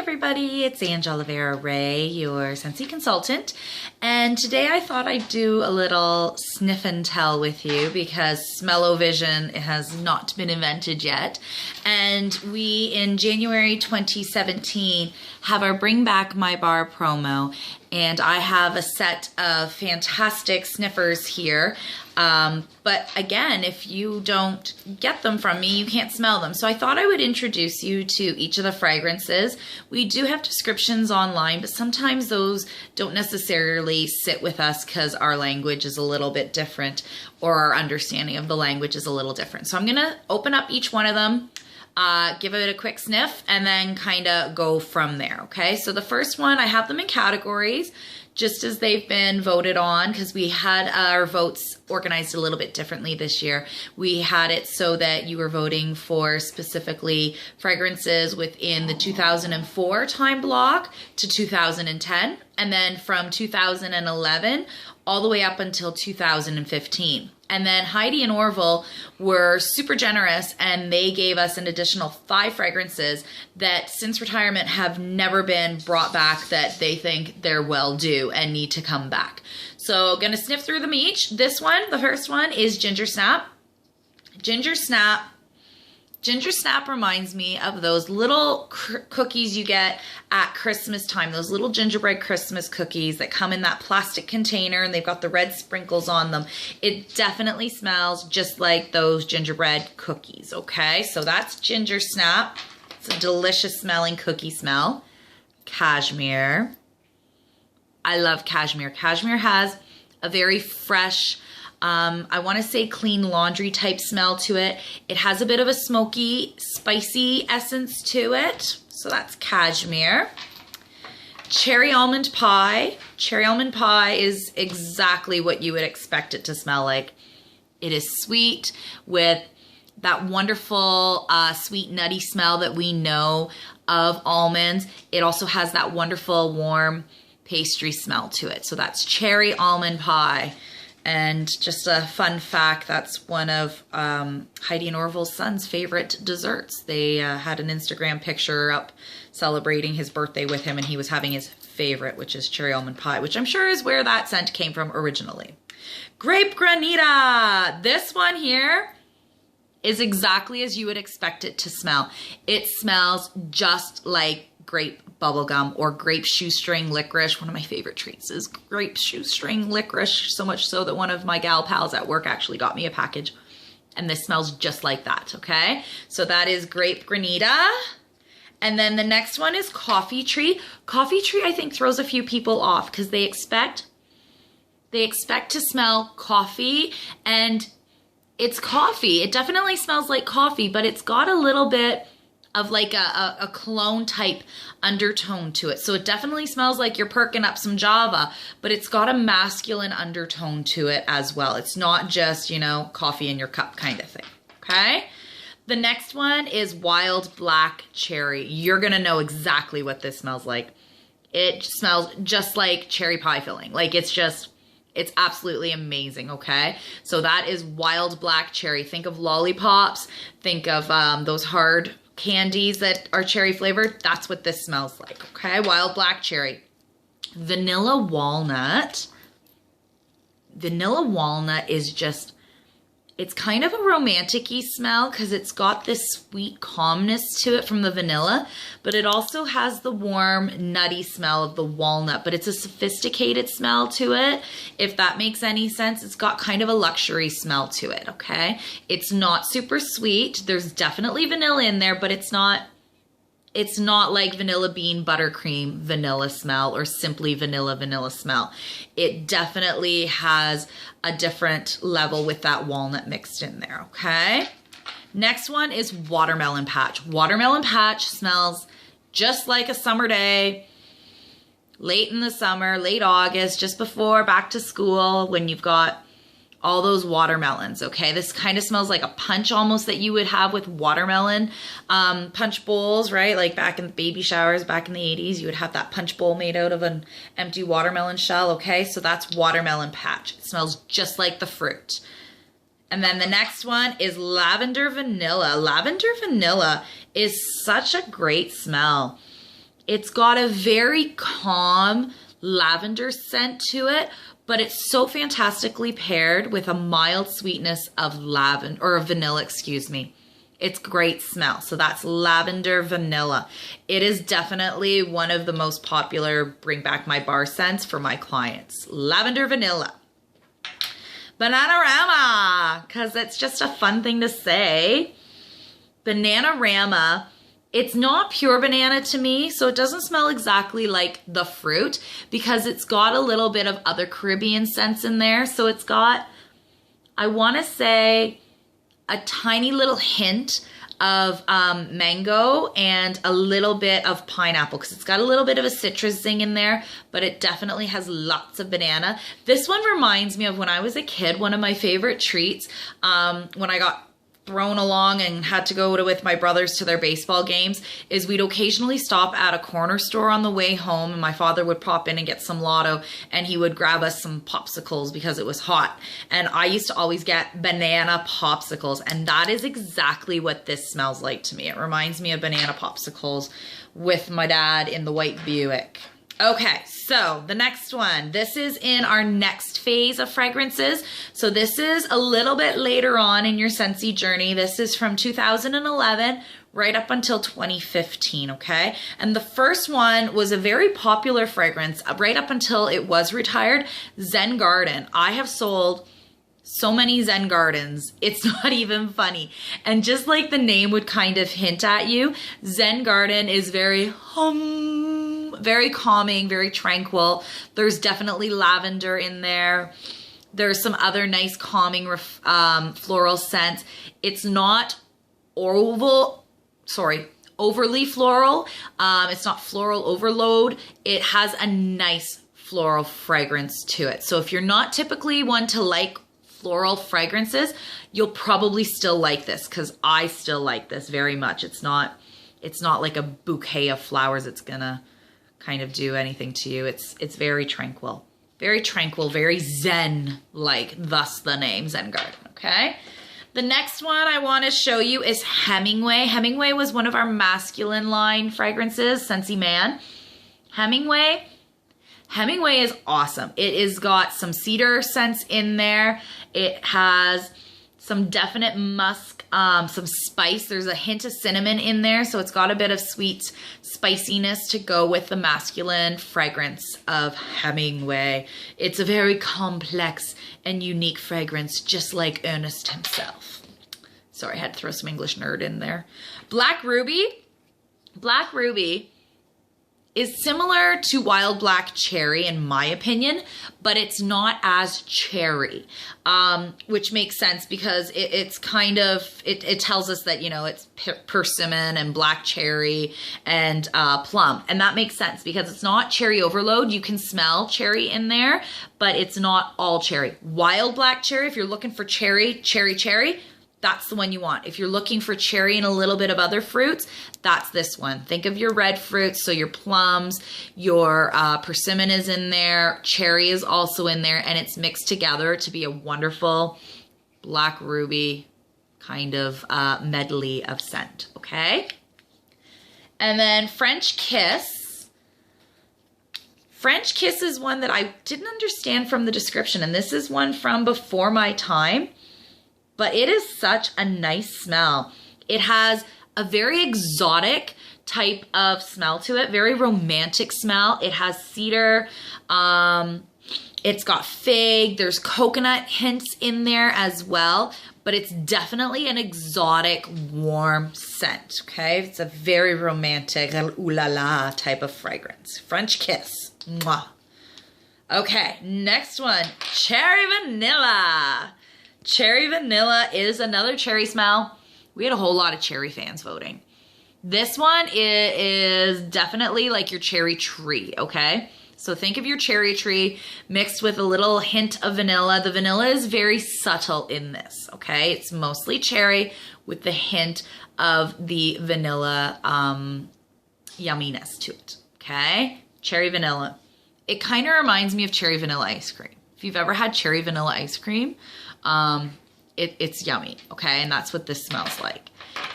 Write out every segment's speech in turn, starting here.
everybody, it's Angela Ray, your Scentsy consultant, and today I thought I'd do a little sniff and tell with you because smell-o-vision has not been invented yet, and we in January 2017 have our Bring Back My Bar promo, and I have a set of fantastic sniffers here. But again, if you don't get them from me, you can't smell them. So I thought I would introduce you to each of the fragrances. We do have descriptions online, but sometimes those don't necessarily sit with us because our language is a little bit different or our understanding of the language is a little different. So I'm going to open up each one of them, give it a quick sniff, and then kind of go from there, okay? So the first one, I have them in categories, just as they've been voted on, because we had our votes organized a little bit differently this year. We had it so that you were voting for specifically fragrances within the 2004 time block to 2010, and then from 2011 all the way up until 2015. And then Heidi and Orville were super generous, and they gave us an additional 5 fragrances that since retirement have never been brought back that they think they're well due and need to come back. So I'm gonna sniff through them each. This one, the first one, is Ginger Snap. Ginger Snap reminds me of those little cookies you get at Christmas time, those little gingerbread Christmas cookies that come in that plastic container and they've got the red sprinkles on them. It definitely smells just like those gingerbread cookies, okay? So that's Ginger Snap. It's a delicious smelling cookie smell. Cashmere. I love Cashmere. Cashmere has a very fresh, I want to say clean laundry type smell to it. It has a bit of a smoky, spicy essence to it. So that's Cashmere. Cherry Almond Pie. Cherry Almond Pie is exactly what you would expect it to smell like. It is sweet with that wonderful sweet nutty smell that we know of almonds. It also has that wonderful warm pastry smell to it. So that's Cherry Almond Pie. And just a fun fact, that's one of Heidi and Orville's son's favorite desserts. They had an Instagram picture up celebrating his birthday with him, and he was having his favorite, which is cherry almond pie, which I'm sure is where that scent came from originally. Grape Granita. This one here is exactly as you would expect it to smell. It smells just like grape bubblegum or grape shoestring licorice. One of my favorite treats is grape shoestring licorice, so much so that one of my gal pals at work actually got me a package, and this smells just like that, okay? So that is Grape Granita. And then the next one is Coffee Tree. Coffee Tree, I think, throws a few people off because they expect to smell coffee, and it's coffee. It definitely smells like coffee, but it's got a little bit of like a cologne type undertone to it. So it definitely smells like you're perking up some Java, but it's got a masculine undertone to it as well. It's not just, you know, coffee in your cup kind of thing, okay? The next one is Wild Black Cherry. You're gonna know exactly what this smells like. It smells just like cherry pie filling. Like it's absolutely amazing, okay? So that is Wild Black Cherry. Think of lollipops, think of those hard candies that are cherry flavored. That's what this smells like, okay? Wild Black Cherry. Vanilla Walnut. Vanilla Walnut is just, it's kind of a romantic-y smell because it's got this sweet calmness to it from the vanilla, but it also has the warm, nutty smell of the walnut, but it's a sophisticated smell to it, if that makes any sense. It's got kind of a luxury smell to it, okay? It's not super sweet. There's definitely vanilla in there, but it's not like vanilla bean buttercream vanilla smell or simply vanilla smell. It definitely has a different level with that walnut mixed in there, okay? Next one is Watermelon Patch. Watermelon Patch smells just like a summer day, late in the summer, late August, just before back to school when you've got all those watermelons, okay? This kind of smells like a punch almost that you would have with watermelon punch bowls, right? Like back in the baby showers back in the 80s, you would have that punch bowl made out of an empty watermelon shell, okay? So that's Watermelon Patch. It smells just like the fruit. And then the next one is Lavender Vanilla. Lavender Vanilla is such a great smell. It's got a very calm lavender scent to it, but it's so fantastically paired with a mild sweetness of lavender, or vanilla, excuse me. It's great smell. So that's Lavender Vanilla. It is definitely one of the most popular bring back my bar scents for my clients. Lavender Vanilla. Bananarama, because it's just a fun thing to say. Bananarama, it's not pure banana to me, so it doesn't smell exactly like the fruit because it's got a little bit of other Caribbean scents in there. So it's got, I want to say, a tiny little hint of mango and a little bit of pineapple because it's got a little bit of a citrus zing in there, but it definitely has lots of banana. This one reminds me of when I was a kid. One of my favorite treats when I got thrown along and had to go with my brothers to their baseball games is we'd occasionally stop at a corner store on the way home, and my father would pop in and get some Lotto, and he would grab us some popsicles because it was hot. And I used to always get banana popsicles, and that is exactly what this smells like to me. It reminds me of banana popsicles with my dad in the white Buick. Okay, so the next one, this is in our next phase of fragrances. So this is a little bit later on in your Scentsy journey. This is from 2011 right up until 2015, okay? And the first one was a very popular fragrance right up until it was retired, Zen Garden. I have sold so many Zen Gardens, it's not even funny. And just like the name would kind of hint at you, Zen Garden is very very calming, very tranquil. There's definitely lavender in there. There's some other nice calming floral scents. It's not overly floral. It's not floral overload. It has a nice floral fragrance to it. So if you're not typically one to like floral fragrances, you'll probably still like this because I still like this very much. It's not like a bouquet of flowers. It's gonna kind of do anything to you. It's very tranquil, very zen-like, thus the name Zen Garden, okay? The next one I want to show you is Hemingway. Hemingway was one of our masculine line fragrances, Scentsy Man. Hemingway is awesome. It has got some cedar scents in there. It has some definite musk, some spice. There's a hint of cinnamon in there, so it's got a bit of sweet spiciness to go with the masculine fragrance of Hemingway. It's a very complex and unique fragrance, just like Ernest himself. Sorry, I had to throw some English nerd in there. Black Ruby is similar to Wild Black Cherry in my opinion, but it's not as cherry, which makes sense because it's kind of, it tells us that, you know, it's persimmon and black cherry and plum. And that makes sense because it's not cherry overload. You can smell cherry in there, but it's not all cherry. Wild Black Cherry, if you're looking for cherry, that's the one you want. If you're looking for cherry and a little bit of other fruits, that's this one. Think of your red fruits, so your plums, your persimmon is in there, cherry is also in there, and it's mixed together to be a wonderful Black Ruby kind of medley of scent, okay? And then French Kiss. French Kiss is one that I didn't understand from the description, and this is one from before my time. But it is such a nice smell. It has a very exotic type of smell to it, very romantic smell. It has cedar, it's got fig, there's coconut hints in there as well, but it's definitely an exotic, warm scent, okay? It's a very romantic, ooh la la type of fragrance. French Kiss, mwah. Okay, next one, Cherry Vanilla. Cherry Vanilla is another cherry smell. We had a whole lot of cherry fans voting. This one is definitely like your cherry tree, okay? So think of your cherry tree mixed with a little hint of vanilla. The vanilla is very subtle in this, okay? It's mostly cherry with the hint of the vanilla yumminess to it, okay? Cherry Vanilla. It kind of reminds me of cherry vanilla ice cream. If you've ever had cherry vanilla ice cream, it's yummy, okay? And that's what this smells like.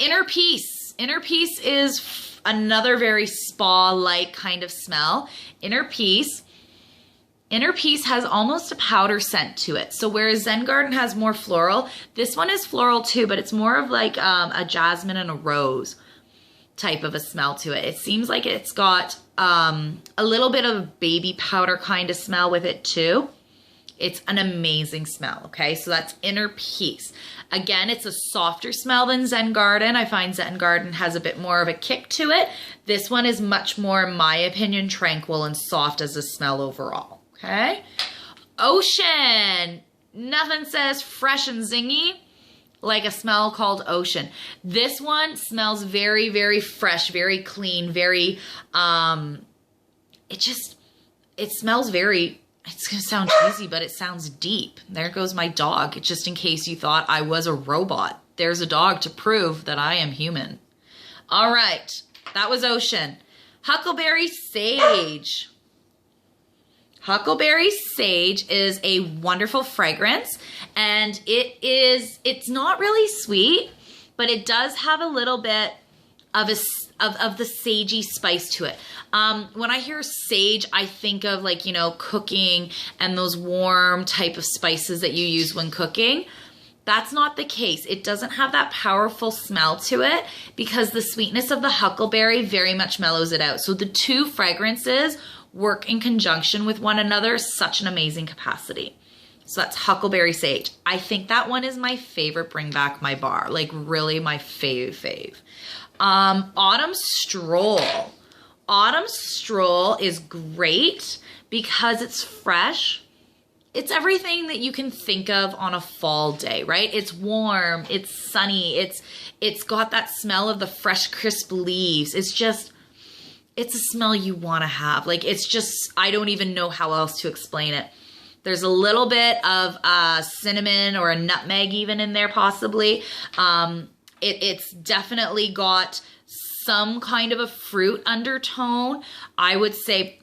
Inner Peace. Inner Peace is another very spa-like kind of smell. Inner Peace has almost a powder scent to it. So whereas Zen Garden has more floral, this one is floral too, but it's more of like a jasmine and a rose type of a smell to it. It seems like it's got a little bit of baby powder kind of smell with it too. It's an amazing smell, okay? So that's Inner Peace. Again, it's a softer smell than Zen Garden. I find Zen Garden has a bit more of a kick to it. This one is much more, in my opinion, tranquil and soft as a smell overall, okay? Ocean. Nothing says fresh and zingy like a smell called Ocean. This one smells very, very fresh, very clean, very, it smells very, it's gonna sound cheesy, but it sounds deep. There goes my dog, just in case you thought I was a robot. There's a dog to prove that I am human. All right, that was Ocean. Huckleberry Sage. Huckleberry Sage is a wonderful fragrance, and it's not really sweet, but it does have a little bit of the sagey spice to it. When I hear sage, I think of like, you know, cooking and those warm type of spices that you use when cooking. That's not the case. It doesn't have that powerful smell to it because the sweetness of the huckleberry very much mellows it out. So the two fragrances work in conjunction with one another, such an amazing capacity. So that's Huckleberry Sage. I think that one is my favorite bring back my bar, like really my fave. Autumn Stroll. Autumn Stroll is great because it's fresh. It's everything that you can think of on a fall day, right? It's warm, it's sunny, it's got that smell of the fresh, crisp leaves. It's a smell you want to have. Like, it's just, I don't even know how else to explain it. There's a little bit of cinnamon or a nutmeg even in there possibly. It's definitely got some kind of a fruit undertone. I would say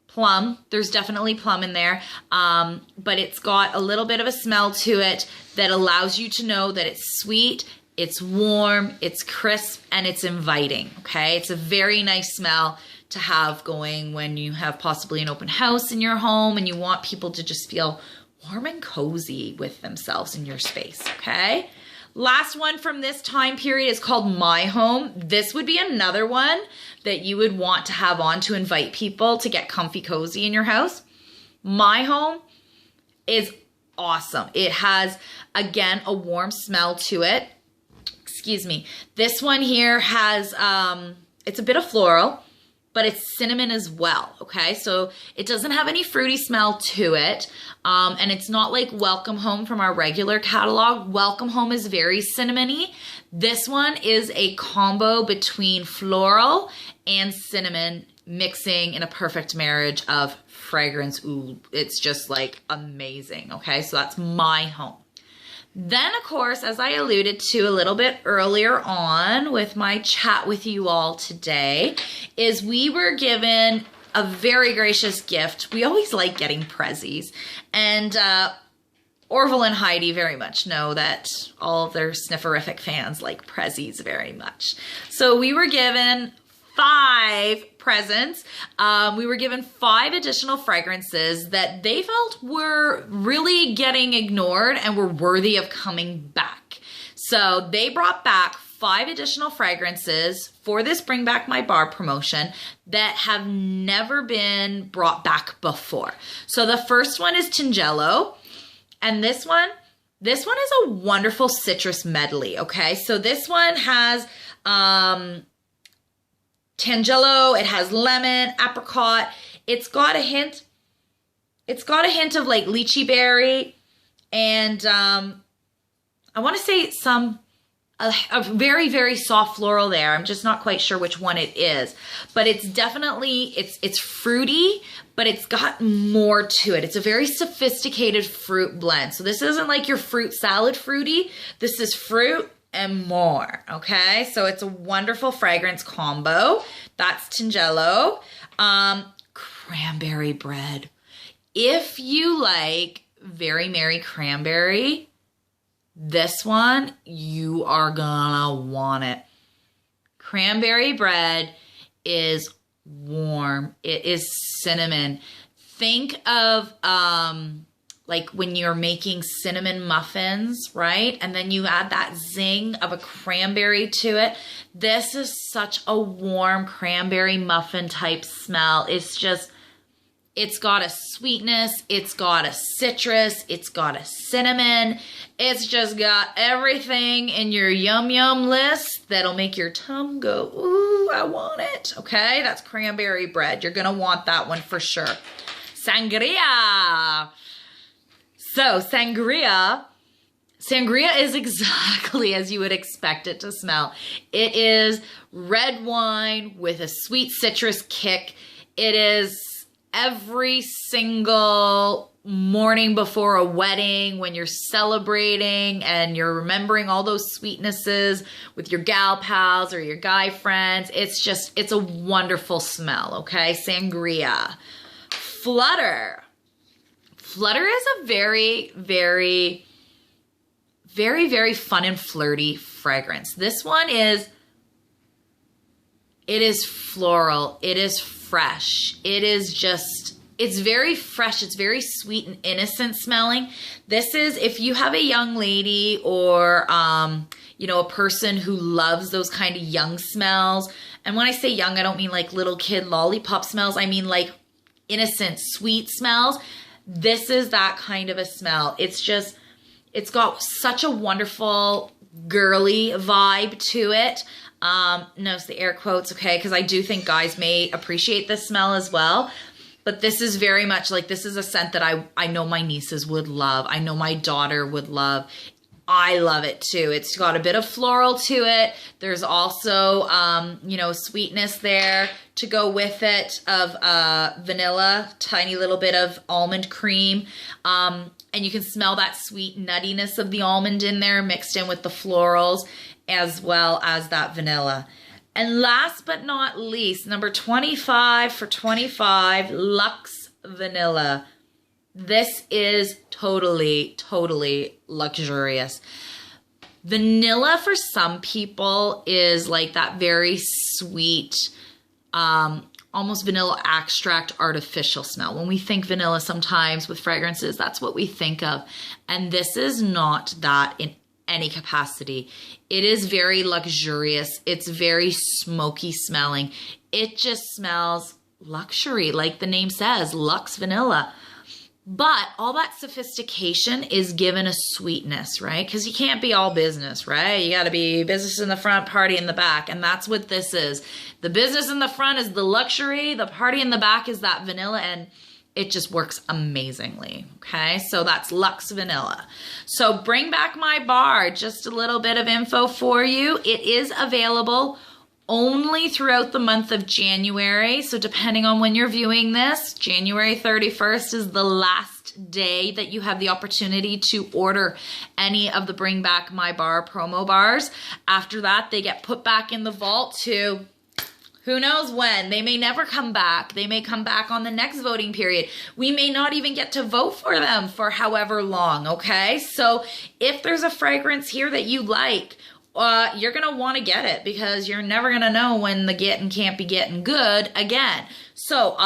plum. There's definitely plum in there. But it's got a little bit of a smell to it that allows you to know that it's sweet, it's warm, it's crisp, and it's inviting, okay? It's a very nice smell to have going when you have possibly an open house in your home and you want people to just feel warm and cozy with themselves in your space, okay? Last one from this time period is called My Home. This would be another one that you would want to have on to invite people to get comfy cozy in your house. My Home is awesome. It has, again, a warm smell to it. Excuse me. This one here has, it's a bit of floral, but it's cinnamon as well, okay? So it doesn't have any fruity smell to it, and it's not like Welcome Home from our regular catalog. Welcome Home is very cinnamony. This one is a combo between floral and cinnamon mixing in a perfect marriage of fragrance. Ooh, it's just like amazing, okay? So that's My Home. Then, of course, as I alluded to a little bit earlier on with my chat with you all today, is we were given a very gracious gift. We always like getting prezzies. And Orville and Heidi very much know that all of their snifferific fans like prezzies very much. So we were given 5 presents. We were given 5 additional fragrances that they felt were really getting ignored and were worthy of coming back. So they brought back 5 additional fragrances for this Bring Back My Bar promotion that have never been brought back before. So the first one is Tingello, and this one is a wonderful citrus medley, okay? So this one has Tangelo, it has lemon, apricot. It's got a hint of like lychee berry, and I want to say a very, very soft floral there. I'm just not quite sure which one it is, but it's definitely, it's fruity, but it's got more to it. It's a very sophisticated fruit blend. So this isn't like your fruit salad fruity. This is fruit and more, okay? So it's a wonderful fragrance combo. That's Tingello. Cranberry bread. If you like Very Merry Cranberry, this one, you are gonna want it. Cranberry bread is warm. It is cinnamon. Think of like when you're making cinnamon muffins, right? And then you add that zing of a cranberry to it. This is such a warm cranberry muffin type smell. It's just, it's got a sweetness, it's got a citrus, it's got a cinnamon. It's just got everything in your yum yum list that'll make your tongue go, ooh, I want it. Okay, that's cranberry bread. You're gonna want that one for sure. Sangria. So sangria is exactly as you would expect it to smell. It is red wine with a sweet citrus kick. It is every single morning before a wedding when you're celebrating and you're remembering all those sweetnesses with your gal pals or your guy friends. It's a wonderful smell, okay? Sangria. Flutter. Flutter is a very, very, very, very fun and flirty fragrance. This one is, it is floral. It is fresh. It is just, it's very fresh. It's very sweet and innocent smelling. This is, if you have a young lady or, you know, a person who loves those kind of young smells. And when I say young, I don't mean like little kid lollipop smells. I mean like innocent, sweet smells. This is that kind of a smell. It's just, it's got such a wonderful girly vibe to it. Notice the air quotes, okay? Because I do think guys may appreciate this smell as well. But this is very much like, this is a scent that I know my nieces would love. I know my daughter would love. I love it too. It's got a bit of floral to it. There's also, you know, sweetness there to go with it of vanilla, tiny little bit of almond cream. And you can smell that sweet nuttiness of the almond in there mixed in with the florals as well as that vanilla. And last but not least, number 25 for 25, Luxe Vanilla. This is totally, totally luxurious. Vanilla for some people is like that very sweet, almost vanilla extract artificial smell. When we think vanilla sometimes with fragrances, that's what we think of. And this is not that in any capacity. It is very luxurious. It's very smoky smelling. It just smells luxury, like the name says, Luxe Vanilla. But all that sophistication is given a sweetness, right? Because you can't be all business, right? You got to be business in the front, party in the back. And that's what this is. The business in the front is the luxury. The party in the back is that vanilla. And it just works amazingly, okay? So that's Luxe Vanilla. So Bring Back My Bar, just a little bit of info for you. It is available only throughout the month of January. So depending on when you're viewing this, January 31st is the last day that you have the opportunity to order any of the Bring Back My Bar promo bars. After that, they get put back in the vault to who knows when. They may never come back. They may come back on the next voting period. We may not even get to vote for them for however long, okay? So if there's a fragrance here that you like, you're going to want to get it because you're never going to know when the getting can't be getting good again. So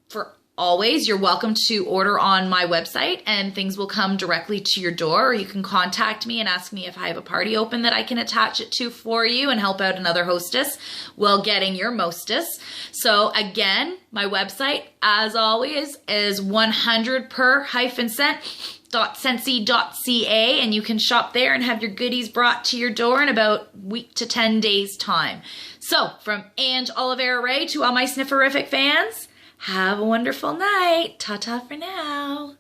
for always, you're welcome to order on my website and things will come directly to your door, or you can contact me and ask me if I have a party open that I can attach it to for you and help out another hostess while getting your mostess. So again, my website, as always, is 100per-scent.scentsy.ca, and you can shop there and have your goodies brought to your door in about a week to 10 days time. So from Ange Oliveira Ray to all my Snifferific fans, have a wonderful night. Ta-ta for now.